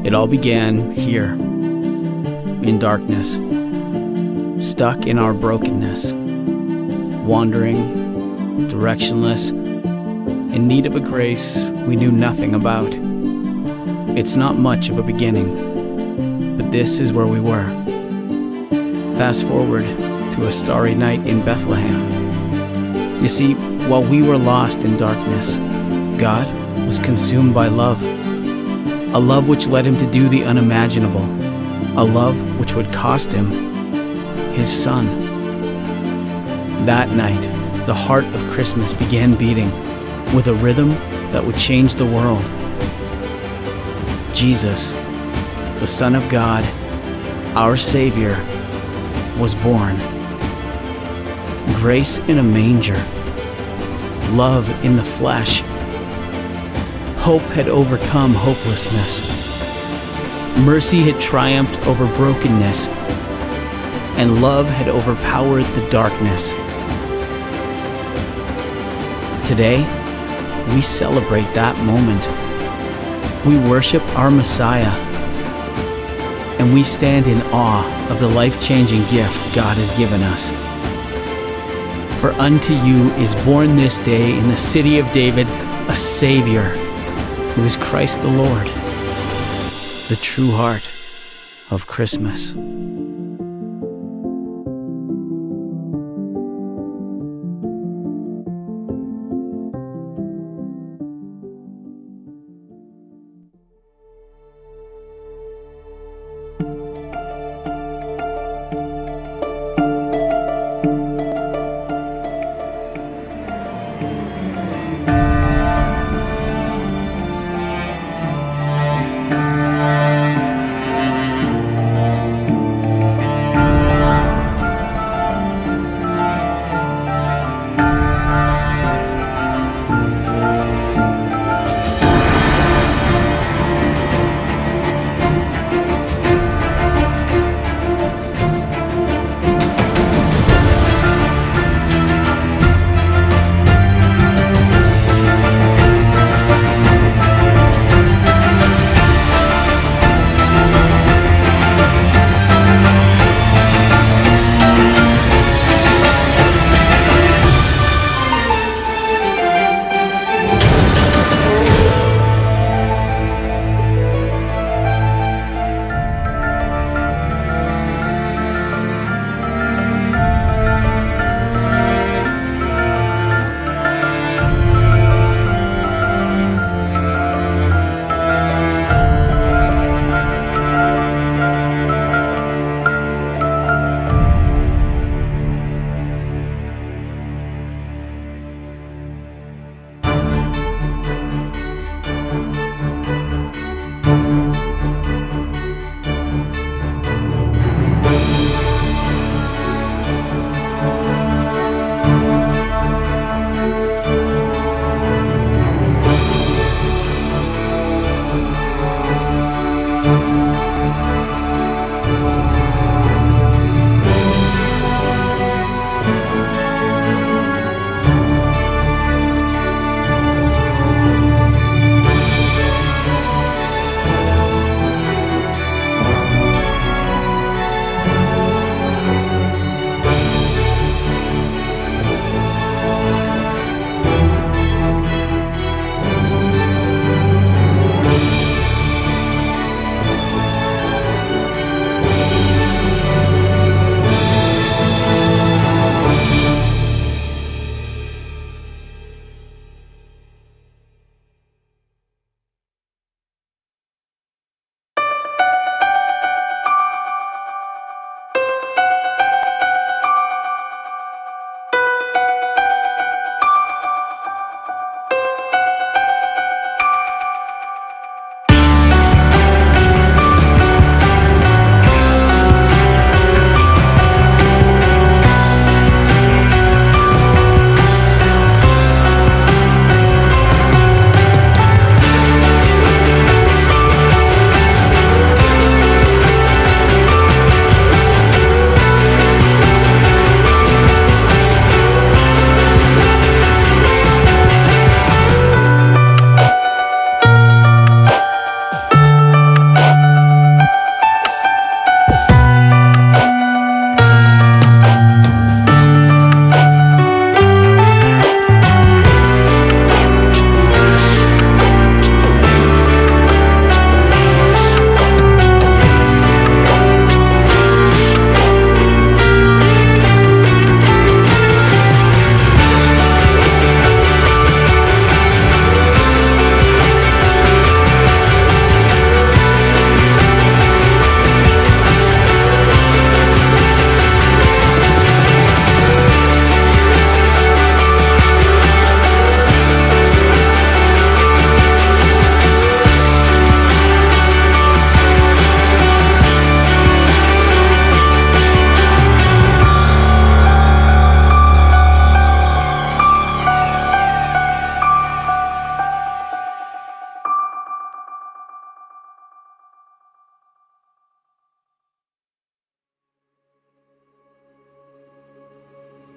It all began here, in darkness, stuck in our brokenness, wandering, directionless, in need of a grace we knew nothing about. It's not much of a beginning, but this is where we were. Fast forward to a starry night in Bethlehem. You see, while we were lost in darkness, God was consumed by love. A love which led him to do the unimaginable. A love which would cost him his son. That night, the heart of Christmas began beating with a rhythm that would change the world. Jesus, the Son of God, our Savior, was born. Grace in a manger, love in the flesh. Hope had overcome hopelessness. Mercy had triumphed over brokenness, and love had overpowered the darkness. Today, we celebrate that moment. We worship our Messiah, and we stand in awe of the life-changing gift God has given us. For unto you is born this day in the city of David a Savior, who is Christ the Lord, the true heart of Christmas.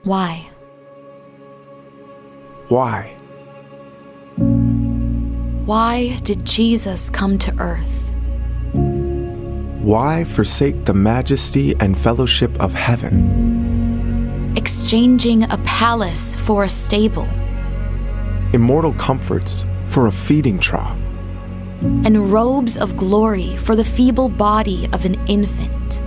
Why? Why? Why did Jesus come to earth? Why forsake the majesty and fellowship of heaven? Exchanging a palace for a stable, Immortal comforts for a feeding trough. and robes of glory for the feeble body of an infant.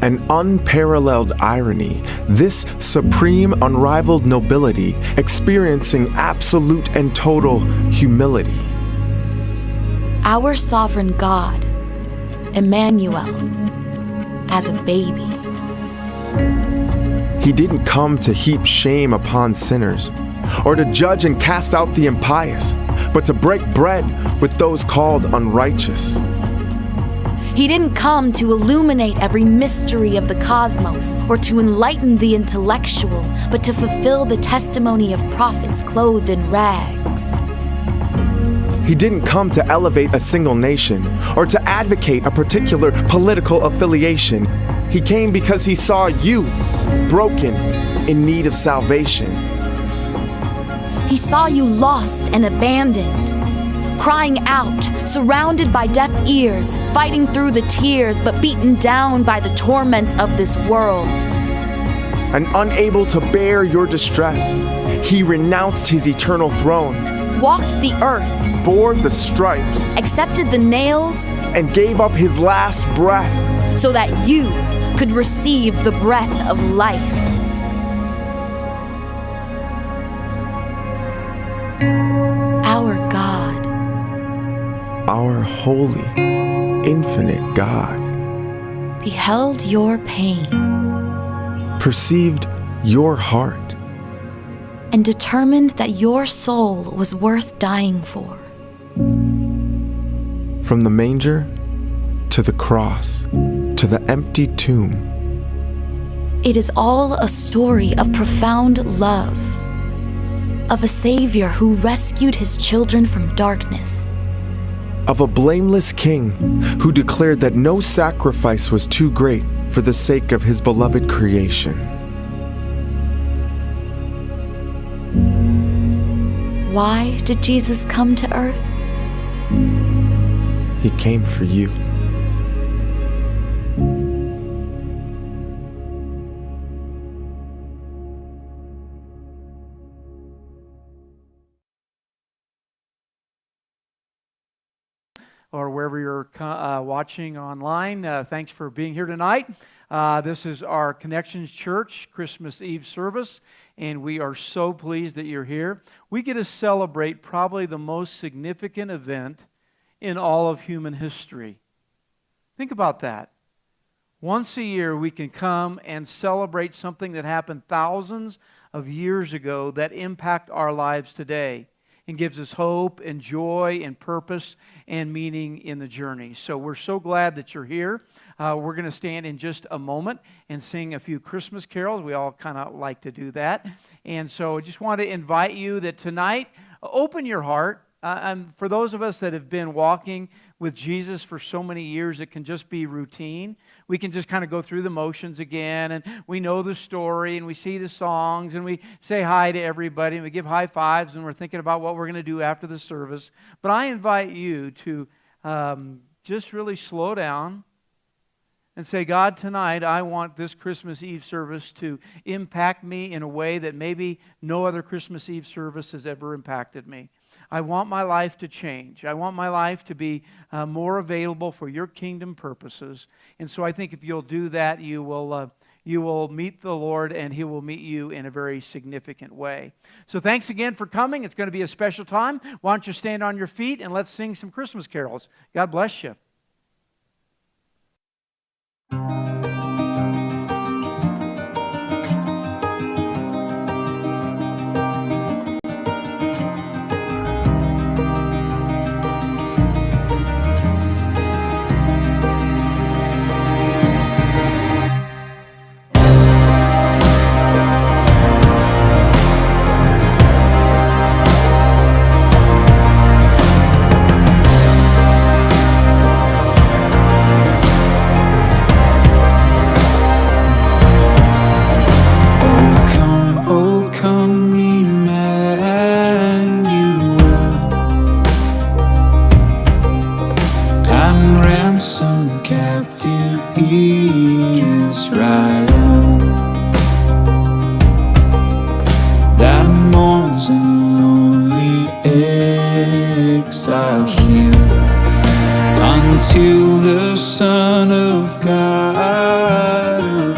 An unparalleled irony, this supreme, unrivaled nobility experiencing absolute and total humility. Our sovereign God, Emmanuel, as a baby. He didn't come to heap shame upon sinners, or to judge and cast out the impious, but to break bread with those called unrighteous. He didn't come to illuminate every mystery of the cosmos or to enlighten the intellectual, but to fulfill the testimony of prophets clothed in rags. He didn't come to elevate a single nation or to advocate a particular political affiliation. He came because he saw you, broken, in need of salvation. He saw you lost and abandoned, crying out, surrounded by deaf ears, fighting through the tears, but beaten down by the torments of this world. And unable to bear your distress, he renounced his eternal throne, Walked the earth, bore the stripes, accepted the nails, and gave up his last breath. so that you could receive the breath of life. Our God, Our holy, infinite God beheld your pain perceived your heart, and determined that your soul was worth dying for. from the manger to the cross to the empty tomb. It is all a story of profound love, of a Savior who rescued his children from darkness, Of a blameless king who declared that no sacrifice was too great for the sake of his beloved creation. Why did Jesus come to earth? He came for you. Or wherever you're watching online, thanks for being here tonight. This is our Connections Church Christmas Eve service, and we are so pleased that you're here. We get to celebrate probably the most significant event in all of human history. Think about that. Once a year, we can come and celebrate something that happened thousands of years ago that impact our lives today and gives us hope and joy and purpose and meaning in the journey. So we're so glad that you're here. We're going to stand in just a moment and sing a few Christmas carols. We all kind of like to do that. And so I just want to invite you that tonight, open your heart. And for those of us that have been walking with Jesus for so many years, it can just be routine. We can just kind of go through the motions again, and we know the story, and we see the songs, and we say hi to everybody, and we give high fives, and we're thinking about what we're going to do after the service. But I invite you to just really slow down and say, God, tonight I want this Christmas Eve service to impact me in a way that maybe no other Christmas Eve service has ever impacted me. I want my life to change. I want my life to be more available for your kingdom purposes. And so I think if you'll do that, you will meet the Lord, and He will meet you in a very significant way. So thanks again for coming. It's going to be a special time. Why don't you stand on your feet and let's sing some Christmas carols. God bless you. Israel that mourns in lonely exile here until the Son of God